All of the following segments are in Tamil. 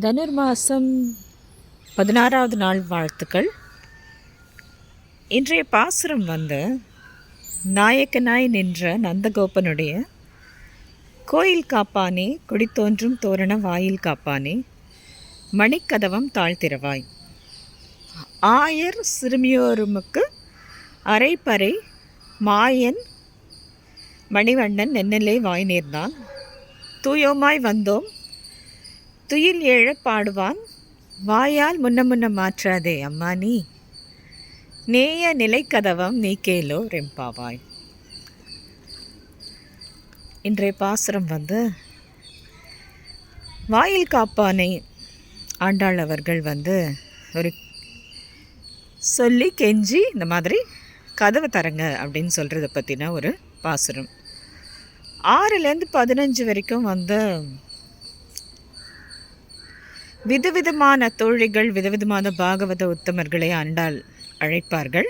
தனுர்மாசம் 16வது நாள் வாழ்த்துக்கள். இன்றைய பாசுரம் நாயக்கனாய் நின்ற நந்தகோபனுடைய கோயில் காப்பானே, கொடித்தோன்றும் தோரண வாயில் காப்பானே, மணிக்கதவம் தாழ்த்திரவாய். ஆயர் சிறுமியோருமுக்கு அரைப்பறை மாயன் மணிவண்ணன் நென்னலே வாய் நேர்ந்தான். தூயோமாய் வந்தோம் துயில் ஏழ பாடுவான், வாயால் முன்ன மாற்றாதே அம்மா நீ, நேய நிலைக்கதவம் நீக்கேலோ ரெம்பாவாய். இன்றைய பாசுரம் வாயில் காப்பானை ஆண்டாள் அவர்கள் ஒரு சொல்லி கெஞ்சி இந்த மாதிரி கதவை தரங்க அப்படின்னு சொல்கிறத பற்றின ஒரு பாசுரம். 6லேருந்து 15 வரைக்கும் விதவிதமான தோழிகள், விதவிதமான பாகவத உத்தமர்களை ஆண்டாள் அழைப்பார்கள்.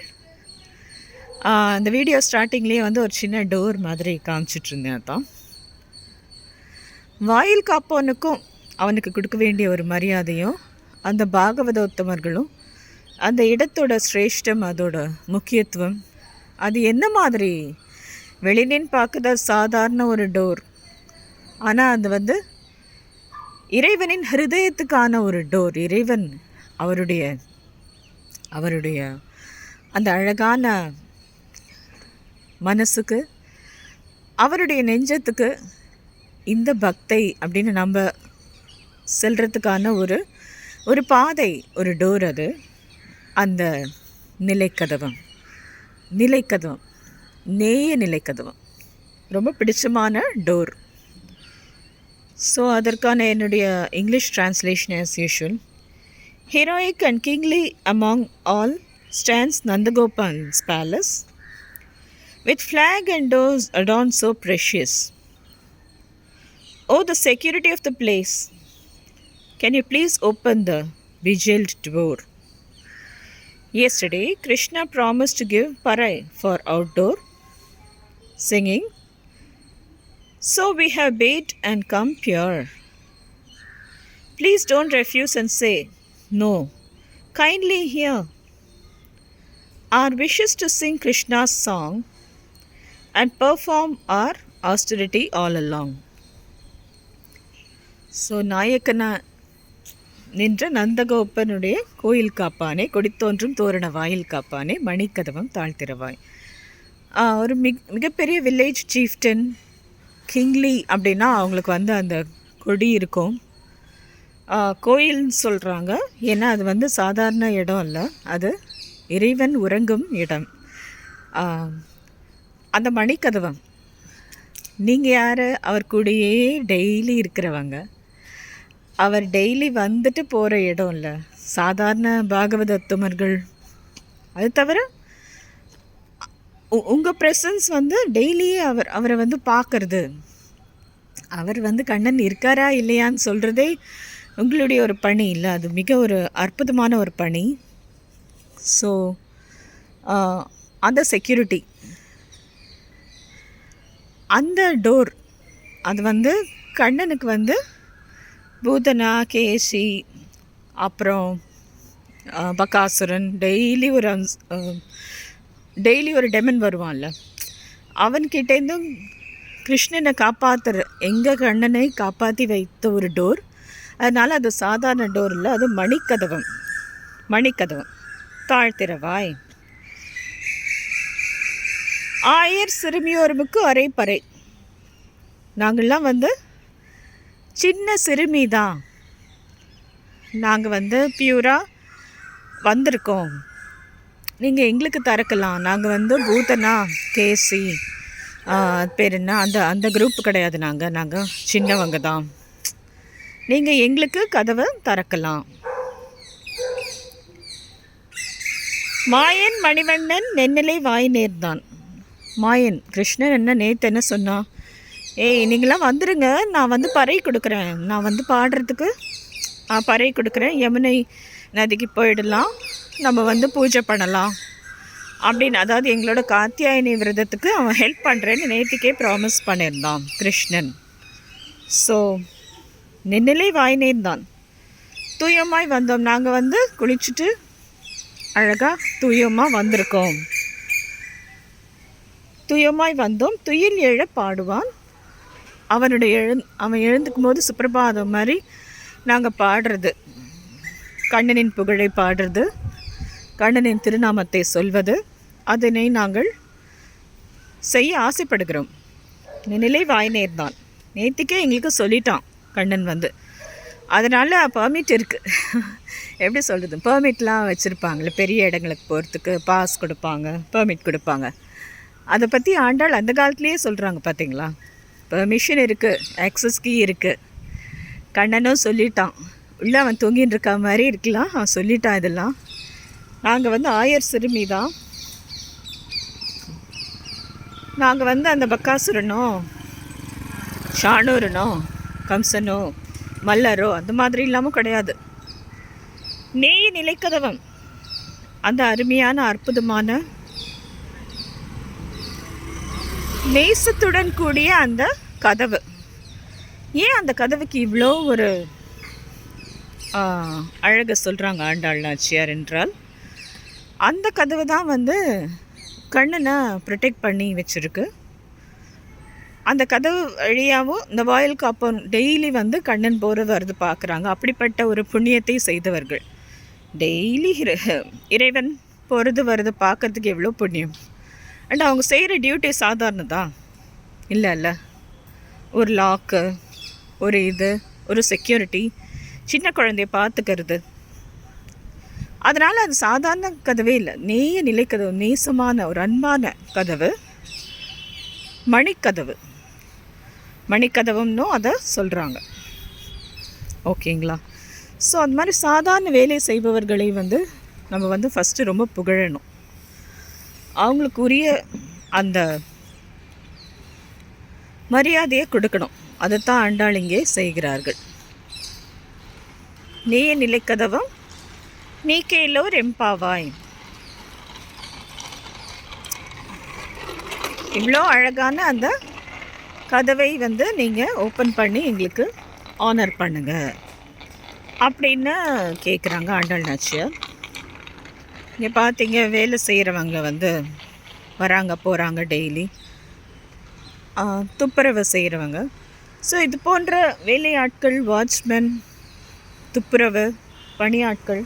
அந்த வீடியோ ஸ்டார்டிங்லேயே ஒரு சின்ன டோர் மாதிரி காமிச்சிட்ருந்தேன். தான் வாயில் காப்பவனுக்கும் அவனுக்கு கொடுக்க வேண்டிய ஒரு மரியாதையும், அந்த பாகவத உத்தமர்களும், அந்த இடத்தோட சிரேஷ்டம், அதோட முக்கியத்துவம், அது என்ன மாதிரி வெளிநின் பார்க்குற சாதாரண ஒரு டோர், ஆனால் அது இறைவனின் ஹிருதயத்துக்கான ஒரு டோர். இறைவன் அவருடைய அந்த அழகான மனசுக்கு, அவருடைய நெஞ்சத்துக்கு இந்த பக்தை அப்படின்னு நம்ம செல்றதுக்கான ஒரு பாதை, ஒரு டோர். அது அந்த நிலைக்கதவம், நேய நிலைக்கதவம் ரொம்ப பிடிச்சமான டோர். ஸோ அதற்கான என்னுடைய English translation as usual. Heroic and kingly among all stands Nandagopan's palace, with flag and doors adorned so precious. Oh, the security of the place! Can you please open the bejeweled door? Yesterday, Krishna promised to give parai for outdoor singing. So we have bade and come pure. Please don't refuse and say, no, kindly hear. Our wishes to sing Krishna's song and perform our austerity all along. So நாயக்கனா நின்ற நந்தகோபனுடைய கோயில் காப்பானே, கொடித்தோன்றும் தோரண வாயில் காப்பானே, மணிக்கதவம் தாழ்த்திரவாய். ஒரு மிகப்பெரிய வில்லேஜ் சீஃப்டன், கிங்லி அப்படின்னா அவங்களுக்கு அந்த கொடி இருக்கும். கோயில்னு சொல்கிறாங்க, ஏன்னா அது சாதாரண இடம் இல்லை, அது இறைவன் உறங்கும் இடம். அந்த மணிக்கதவம், நீங்கள் யார்? அவர் கூடயே டெய்லி இருக்கிறவங்க, அவர் டெய்லி வந்துட்டு போகிற இடம் இல்லை. சாதாரண பாகவத உத்தமர்கள், அது தவிர உங்கள் ப்ரெசன்ஸ் டெய்லியே அவரை பார்க்கறது, அவர் கண்ணன் இருக்காரா இல்லையான்னு சொல்கிறதே உங்களுடைய ஒரு பணி இல்லை, அது மிக ஒரு அற்புதமான ஒரு பணி. ஸோ அந்த செக்யூரிட்டி, அந்த டோர், அது கண்ணனுக்கு பூதனா, கேசி, அப்புறம் பகாசுரன், டெய்லி ஒரு டெமன் வருவான்ல, அவன்கிட்டேருந்தும் கிருஷ்ணனை காப்பாற்றுற, எங்கள் கண்ணனை காப்பாற்றி வைத்த ஒரு டோர். அதனால் அது சாதாரண டோர் இல்லை, அது மணிக்கதவம் தாழ்த்திரவாய். ஆயர் சிறுமியோருமுக்கு அரைப்பறை. நாங்கள்லாம் சின்ன சிறுமி தான், நாங்கள் பியூராக வந்திருக்கோம், நீங்கள் எங்களுக்கு திறக்கலாம். நாங்கள் பூதனா, கேசி, பேர் என்ன, அந்த குரூப் கிடையாது. நாங்கள் சின்னவங்க தான், நீங்கள் எங்களுக்கு கதவை திறக்கலாம். மாயன் மணிவண்ணன் நென்னலை வாய் நேர்ந்தான். மாயன் கிருஷ்ணன் நேற்று என்ன சொன்னான்? நீங்களாம் வந்துடுங்க, நான் பறை கொடுக்குறேன், நான் பாடுறதுக்கு பறை கொடுக்குறேன், யமுனை நதிக்கு போயிடலாம், நம்ம பூஜை பண்ணலாம் அப்படின்னு. அதாவது எங்களோட காத்தியாயனி விரதத்துக்கு அவன் ஹெல்ப் பண்ணுறேன்னு நேற்றுக்கே ப்ராமிஸ் பண்ணியிருந்தான் கிருஷ்ணன். ஸோ நின்னலே வாய் நேர்ந்தான். தூயமாய் வந்தோம். நாங்கள் வந்து குளிச்சுட்டு அழகாக தூயமாக வந்திருக்கோம். தூயமாய் வந்தோம், துயில் எழ பாடுவான். அவன் எழுந்துக்கும் போது சுப்பிரபாதம் மாதிரி நாங்கள் பாடுறது, கண்ணனின் புகழை பாடுறது, கண்ணனின் திருநாமத்தை சொல்வது, அதனை நாங்கள் செய்ய ஆசைப்படுகிறோம். நிலை வாய்நேர் தான். நேற்றுக்கே எங்களுக்கு சொல்லிட்டான் கண்ணன் வந்து. அதனால் பர்மிட் இருக்குது. எப்படி சொல்கிறது, பர்மிட்லாம் வச்சுருப்பாங்களே பெரிய இடங்களுக்கு போகிறதுக்கு, பாஸ் கொடுப்பாங்க, பர்மிட் கொடுப்பாங்க. அதை பற்றி ஆண்டாள் அந்த காலத்துலேயே சொல்கிறாங்க பார்த்தீங்களா. பெர்மிஷன் இருக்குது, ஆக்சஸ் கீ இருக்குது. கண்ணனும் சொல்லிட்டான். உள்ளே அவன் தூங்கின்னு இருக்க மாதிரி இருக்கலாம், அவன் சொல்லிட்டான். இதெல்லாம் நாங்கள் வந்து ஆயர் சிறுமி தான். நாங்கள் வந்து அந்த பக்காசுரனோ ஷானூரனோ கம்சனோ மல்லரோ அந்த மாதிரி இல்லாமல் கிடையாது. நேய நிலைக்கதவம், அந்த அருமையான அற்புதமான நேசத்துடன் கூடிய அந்த கதவு. ஏன் அந்த கதவுக்கு இவ்வளோ ஒரு அழகை சொல்கிறாங்க ஆண்டாள் நாச்சியார் என்றால், அந்த கதவு தான் வந்து கண்ணனை ப்ரொடெக்ட் பண்ணி வச்சுருக்கு. அந்த கதவு வழியாகவும் இந்த வாயில் காப்போன் டெய்லி வந்து கண்ணன் போகிறது வருது பார்க்குறாங்க. அப்படிப்பட்ட ஒரு புண்ணியத்தை செய்தவர்கள். டெய்லி இறைவன் போகிறது வருது பார்க்குறதுக்கு எவ்வளோ புண்ணியம். அண்ட் அவங்க செய்கிற டியூட்டி சாதாரணதான் இல்லை. ஒரு லாக்கு, ஒரு ஒரு செக்யூரிட்டி, சின்ன குழந்தைய பார்த்துக்கிறது. அதனால் அது சாதாரண கதவே இல்லை, நேய நிலைக்கதவு, நேசமான ஒரு அன்பான கதவு, மணிக்கதவு. மணிக்கதவுன்னும் அதை சொல்கிறாங்க. ஓகேங்களா. ஸோ அந்த மாதிரி சாதாரண வேலை செய்பவர்களை வந்து நம்ம வந்து ஃபஸ்ட்டு ரொம்ப புகழணும். அவங்களுக்கு உரிய அந்த மரியாதையை கொடுக்கணும். அதைத்தான் ஆண்டாள் இங்கே செய்கிறார்கள். நேய நிலைக்கதவம் நீக்கேலோர் எம்பாவாய். இவ்வளோ அழகான அந்த கதவை வந்து நீங்கள் ஓப்பன் பண்ணி எங்களுக்கு ஆனர் பண்ணுங்க அப்படின்னு கேட்குறாங்க ஆண்டாள் நாச்சியார். இங்கே பார்த்தீங்க, வேலை செய்கிறவங்க வந்து வராங்க போகிறாங்க டெய்லி, துப்புரவு செய்கிறவங்க. ஸோ இது போன்ற வேலையாட்கள், வாட்ச்மேன், துப்புரவு பணியாட்கள்,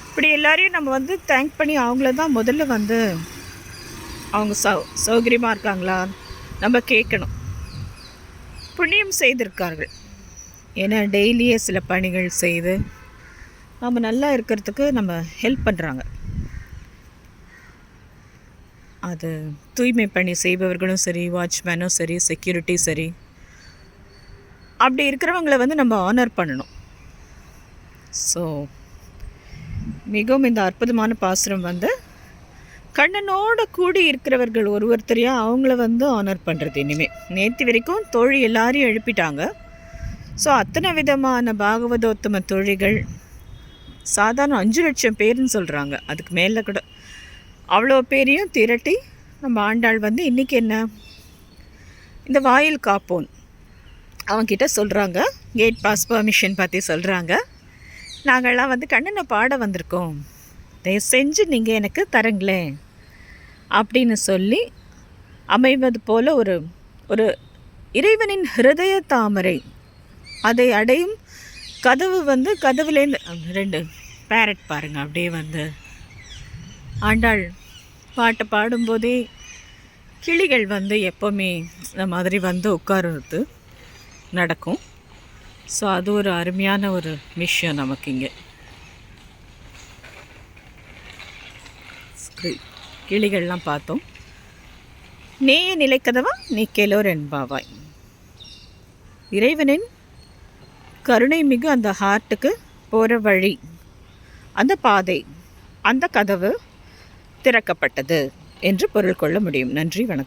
இப்படி எல்லாரையும் நம்ம வந்து தேங்க் பண்ணி அவங்கள தான் முதல்ல வந்து அவங்க சௌகரியமாக இருக்காங்களா நம்ம கேட்கணும். புண்ணியம் செய்திருக்கார்கள். ஏன்னா டெய்லியே சில பணிகள் செய்து நம்ம நல்லா இருக்கிறதுக்கு நம்ம ஹெல்ப் பண்ணுறாங்க. அது தூய்மை பணி செய்பவர்களும் சரி, வாட்ச்மேனும் சரி, செக்யூரிட்டி சரி, அப்படி இருக்கிறவங்கள வந்து நம்ம ஆனர் பண்ணணும். ஸோ மிகவும் இந்த அற்புதமான பாசுரம் வந்து கண்ணனோட கூடி இருக்கிறவர்கள் ஒருத்தரையாக அவங்கள வந்து ஆனர் பண்ணுறது. இனிமேல் நேற்று வரைக்கும் தோழி எல்லாரையும் எழுப்பிட்டாங்க. ஸோ அத்தனை விதமான பாகவதோத்தம தோழிகள், சாதாரண 5 லட்சம் பேர்னு சொல்கிறாங்க, அதுக்கு மேலே கூட அவ்வளோ பேரையும் திரட்டி நம்ம ஆண்டாள் வந்து இன்றைக்கி என்ன, இந்த வாயில் காப்போன் அவன்கிட்ட சொல்கிறாங்க, கேட் பாஸ் பர்மிஷன் பற்றி சொல்கிறாங்க. நாங்கள்லாம் வந்து கண்ணனை பாட வந்திருக்கோம், தயவு செஞ்சு நீங்கள் எனக்கு தரங்களேன் அப்படின்னு சொல்லி அமைவது போல் ஒரு இறைவனின் ஹிருதய தாமரை அதை அடையும் கதவு வந்து கதவுலேருந்து 2 பேரட் பாருங்கள் அப்படியே வந்து ஆண்டாள் பாட்டை பாடும்போதே கிளிகள் வந்து எப்போவுமே இந்த மாதிரி வந்து உட்காருறது நடக்கும். ஸோ அது ஒரு அருமையான ஒரு விஷயம் நமக்கு இங்கே. கிளிகள்லாம் பார்த்தோம். நேய நிலைக்கதவா நீக்கேலோர் என்பாவாய். இறைவனின் கருணை மிகு அந்த ஹார்ட்டுக்கு போகிற வழி, அந்த பாதை, அந்த கதவு திறக்கப்பட்டது என்று பொருள் கொள்ள முடியும். நன்றி, வணக்கம்.